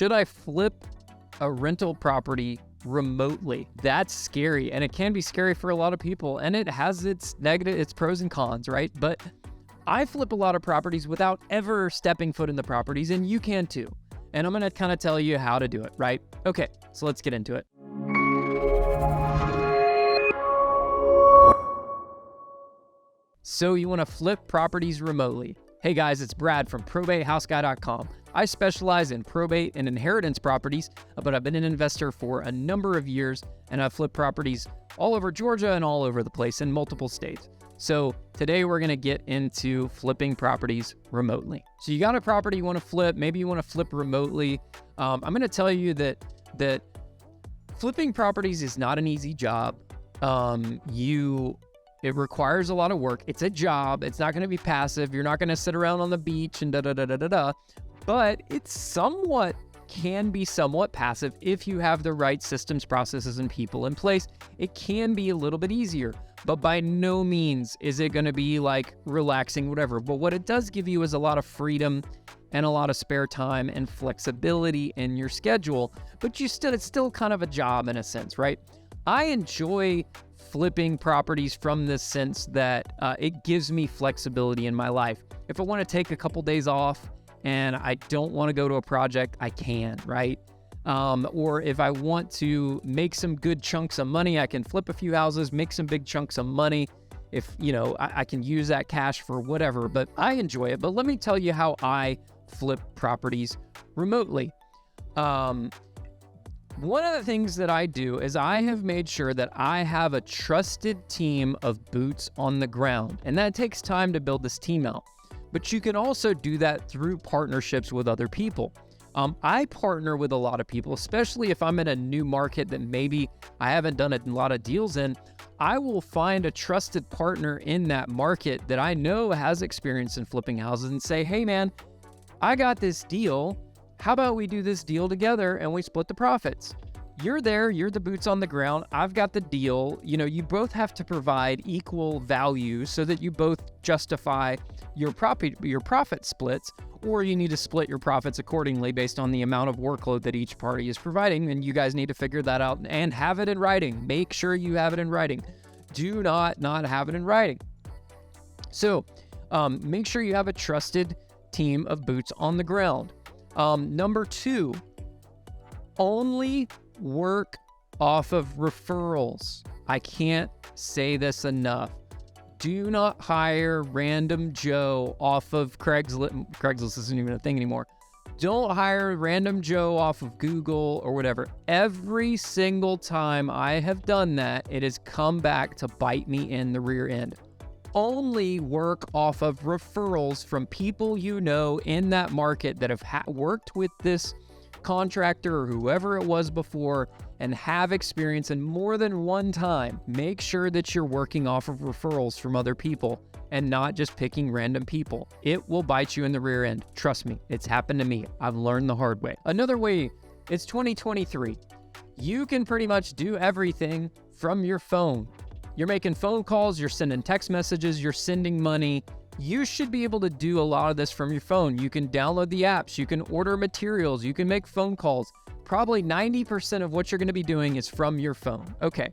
Should I flip a rental property remotely? That's scary, and it can be scary for a lot of people, and it has its pros and cons, right? But I flip a lot of properties without ever stepping foot in the properties, and you can too. And I'm gonna kind of tell you how to do it, right? Okay, so let's get into it. So you wanna flip properties remotely. Hey guys, it's Brad from probatehouseguy.com. I specialize in probate and inheritance properties, but I've been an investor for a number of years, and I've flipped properties all over Georgia and all over the place in multiple states. So today we're gonna get into flipping properties remotely. So you got a property you wanna flip, maybe you wanna flip remotely. I'm gonna tell you that flipping properties is not an easy job. It requires a lot of work. It's a job. It's not going to be passive. You're not going to sit around on the beach and da-da-da-da-da-da. But can be somewhat passive if you have the right systems, processes, and people in place. It can be a little bit easier, but by no means is it going to be like relaxing, whatever. But what it does give you is a lot of freedom and a lot of spare time and flexibility in your schedule. But it's still kind of a job in a sense, right? I enjoy flipping properties from the sense that it gives me flexibility in my life. If I want to take a couple days off and I don't want to go to a project, I can, right? Or if I want to make some good chunks of money, I can flip a few houses, make some big chunks of money. If, I can use that cash for whatever, but I enjoy it. But let me tell you how I flip properties remotely. One of the things that I do is I have made sure that I have a trusted team of boots on the ground, and that takes time to build this team out. But you can also do that through partnerships with other people. I partner with a lot of people, especially if I'm in a new market that maybe I haven't done a lot of deals in. I will find a trusted partner in that market that I know has experience in flipping houses and say, hey man, I got this deal. How about we do this deal together and we split the profits? You're there, you're the boots on the ground, I've got the deal. You both have to provide equal value so that you both justify your profit splits, or you need to split your profits accordingly based on the amount of workload that each party is providing, and you guys need to figure that out and have it in writing. Make sure you have it in writing. Do not have it in writing. So make sure you have a trusted team of boots on the ground. Number 2, only work off of referrals. I can't say this enough. Do not hire random Joe off of Craigslist. Craigslist isn't even a thing anymore. Don't hire random Joe off of Google or whatever. Every single time I have done that, it has come back to bite me in the rear end. Only work off of referrals from people in that market that have worked with this contractor or whoever it was before and have experience in more than one time. Make sure that you're working off of referrals from other people and not just picking random people. It will bite you in the rear end. Trust me, it's happened to me. I've learned the hard way. Another way, it's 2023. You can pretty much do everything from your phone. You're making phone calls, you're sending text messages, you're sending money. You should be able to do a lot of this from your phone. You can download the apps, you can order materials, you can make phone calls. Probably 90% of what you're going to be doing is from your phone. Okay,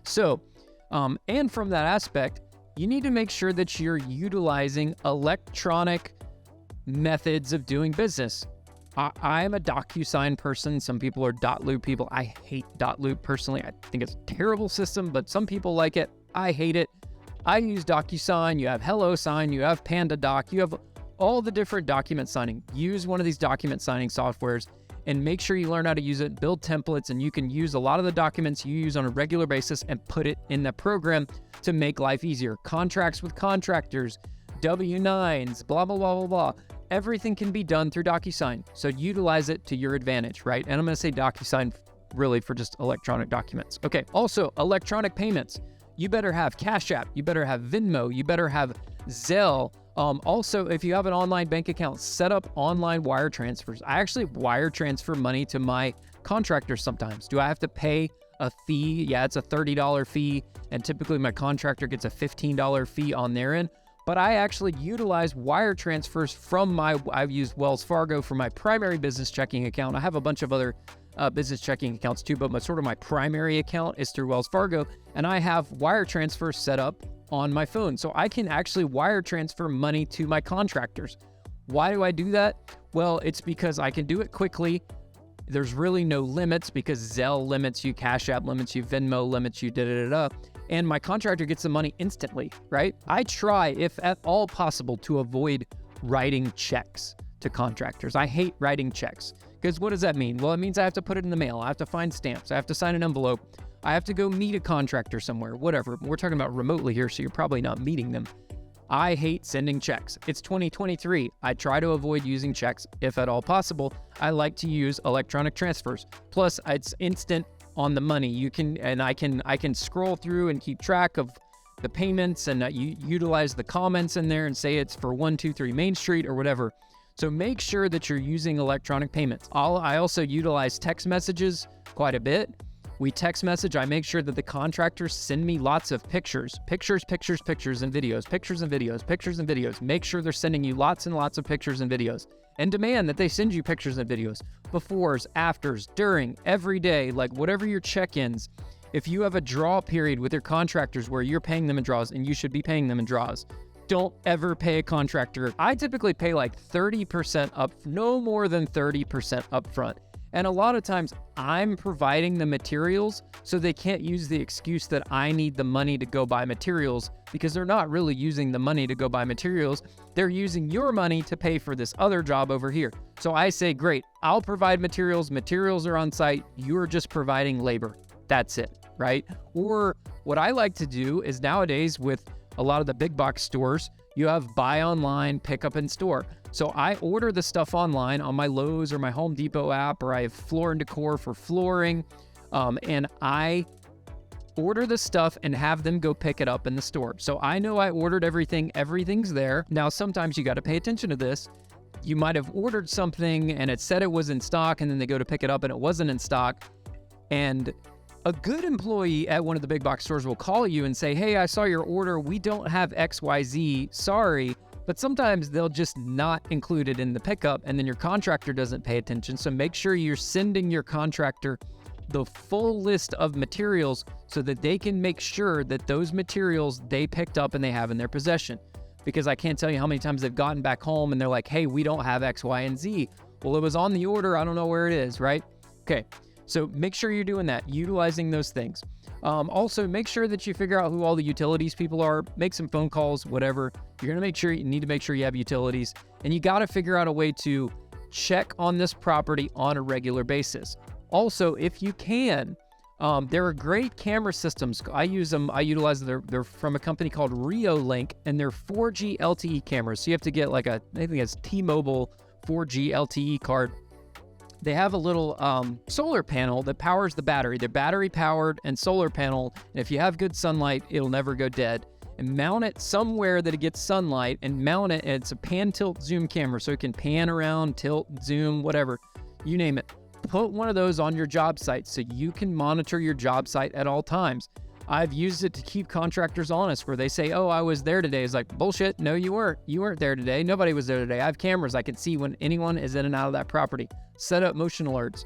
so, and from that aspect, you need to make sure that you're utilizing electronic methods of doing business. I am a DocuSign person. Some people are .loop people. I hate .loop personally. I think it's a terrible system, but some people like it. I hate it. I use DocuSign. You have HelloSign. You have PandaDoc. You have all the different document signing. Use one of these document signing softwares and make sure you learn how to use it, build templates, and you can use a lot of the documents you use on a regular basis and put it in the program to make life easier. Contracts with contractors, W-9s, blah, blah, blah, blah, blah. Everything can be done through DocuSign, so utilize it to your advantage, right? And I'm going to say DocuSign really for just electronic documents. Okay, also electronic payments. You better have Cash App, you better have Venmo, you better have Zelle. Also, if you have an online bank account, set up online wire transfers. I actually wire transfer money to my contractors sometimes. Do I have to pay a fee? Yeah, it's a $30 fee, and typically my contractor gets a $15 fee on their end. but I actually utilize wire transfers from I've used Wells Fargo for my primary business checking account. I have a bunch of other business checking accounts too, but my primary account is through Wells Fargo, and I have wire transfers set up on my phone. So I can actually wire transfer money to my contractors. Why do I do that? Well, it's because I can do it quickly. There's really no limits because Zelle limits you, Cash App limits you, Venmo limits you, and my contractor gets the money instantly, right? I try, if at all possible, to avoid writing checks to contractors. I hate writing checks because what does that mean? Well, it means I have to put it in the mail. I have to find stamps. I have to sign an envelope. I have to go meet a contractor somewhere, whatever. We're talking about remotely here, so you're probably not meeting them. I hate sending checks. It's 2023. I try to avoid using checks if at all possible. I like to use electronic transfers. Plus, it's instant on the money. I can scroll through and keep track of the payments, and you utilize the comments in there and say it's for 123 Main Street or whatever. So make sure that you're using electronic payments. I also utilize text messages quite a bit. We text message. I make sure that the contractors send me lots of pictures, and videos. Make sure they're sending you lots and lots of pictures and videos, and demand that they send you pictures and videos, befores, afters, during, every day, like whatever your check-ins. If you have a draw period with your contractors where you're paying them in draws, and you should be paying them in draws, don't ever pay a contractor. I typically pay like 30% up, no more than 30% up front. And a lot of times I'm providing the materials, so they can't use the excuse that I need the money to go buy materials, because they're not really using the money to go buy materials. They're using your money to pay for this other job over here. So I say, great, I'll provide materials. Materials are on site. You're just providing labor. That's it, right? Or what I like to do is nowadays with a lot of the big box stores, you have buy online, pick up in store. So I order the stuff online on my Lowe's or my Home Depot app, or I have Floor & Decor for flooring, and I order the stuff and have them go pick it up in the store. So I know I ordered everything. Everything's there. Now, sometimes you got to pay attention to this. You might have ordered something and it said it was in stock, and then they go to pick it up and it wasn't in stock. And a good employee at one of the big box stores will call you and say, hey, I saw your order. We don't have XYZ. Sorry. But sometimes they'll just not include it in the pickup, and then your contractor doesn't pay attention. So make sure you're sending your contractor the full list of materials so that they can make sure that those materials they picked up and they have in their possession. Because I can't tell you how many times they've gotten back home and they're like, hey, we don't have X, Y, and Z. Well, it was on the order. I don't know where it is, right? Okay. So make sure you're doing that, utilizing those things. Also, make sure that you figure out who all the utilities people are. Make some phone calls, whatever. You're going to make sure you need to make sure you have utilities. And you got to figure out a way to check on this property on a regular basis. Also, if you can, there are great camera systems. I use them. I utilize them. They're from a company called Reolink, and they're 4G LTE cameras. So you have to get like I think it's T-Mobile 4G LTE card. They have a little solar panel that powers the battery. They're battery powered and solar panel. And if you have good sunlight, it'll never go dead. And mount it somewhere that it gets sunlight, and mount it. It's a pan, tilt, zoom camera. So it can pan around, tilt, zoom, whatever, you name it. Put one of those on your job site so you can monitor your job site at all times. I've used it to keep contractors honest, where they say, oh, I was there today. It's like, bullshit. No, you weren't. You weren't there today. Nobody was there today. I have cameras. I can see when anyone is in and out of that property. Set up motion alerts.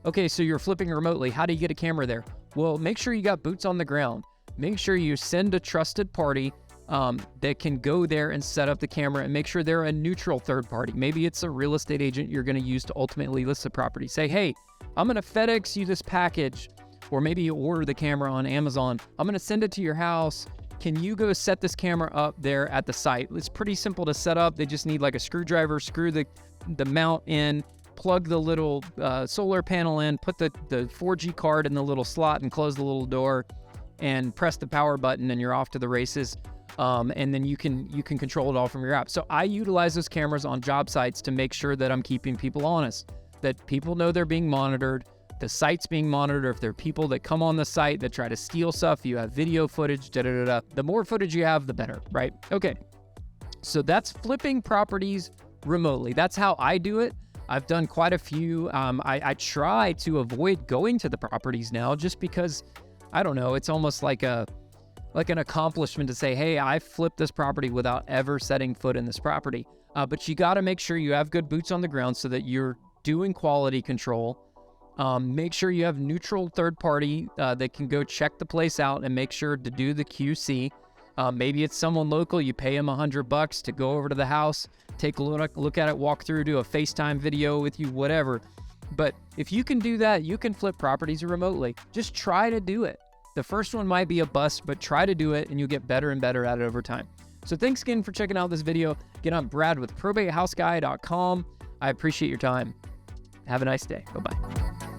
Okay, so you're flipping remotely. How do you get a camera there? Well, make sure you got boots on the ground. Make sure you send a trusted party that can go there and set up the camera, and make sure they're a neutral third party. Maybe it's a real estate agent you're going to use to ultimately list the property. Say, hey, I'm going to FedEx you this package. Or maybe you order the camera on Amazon. I'm going to send it to your house. Can you go set this camera up there at the site? It's pretty simple to set up. They just need like a screwdriver, screw the mount in, plug the little solar panel in, put the 4G card in the little slot and close the little door, and press the power button, and you're off to the races. And then you can control it all from your app. So I utilize those cameras on job sites to make sure that I'm keeping people honest, that people know they're being monitored. The site's being monitored. If there are people that come on the site that try to steal stuff, you have video footage, The more footage you have, the better, right? Okay. So that's flipping properties remotely. That's how I do it. I've done quite a few. I try to avoid going to the properties now, just because, I don't know, it's almost like like an accomplishment to say, hey, I flipped this property without ever setting foot in this property. But you got to make sure you have good boots on the ground so that you're doing quality control. Make sure you have neutral third party that can go check the place out and make sure to do the QC. Maybe it's someone local, you pay them $100 to go over to the house, take a look at it, walk through, do a FaceTime video with you, whatever. But if you can do that, you can flip properties remotely. Just try to do it. The first one might be a bust, but try to do it and you'll get better and better at it over time. So thanks again for checking out this video. Again, I'm Brad with probatehouseguy.com. I appreciate your time. Have a nice day. Bye-bye.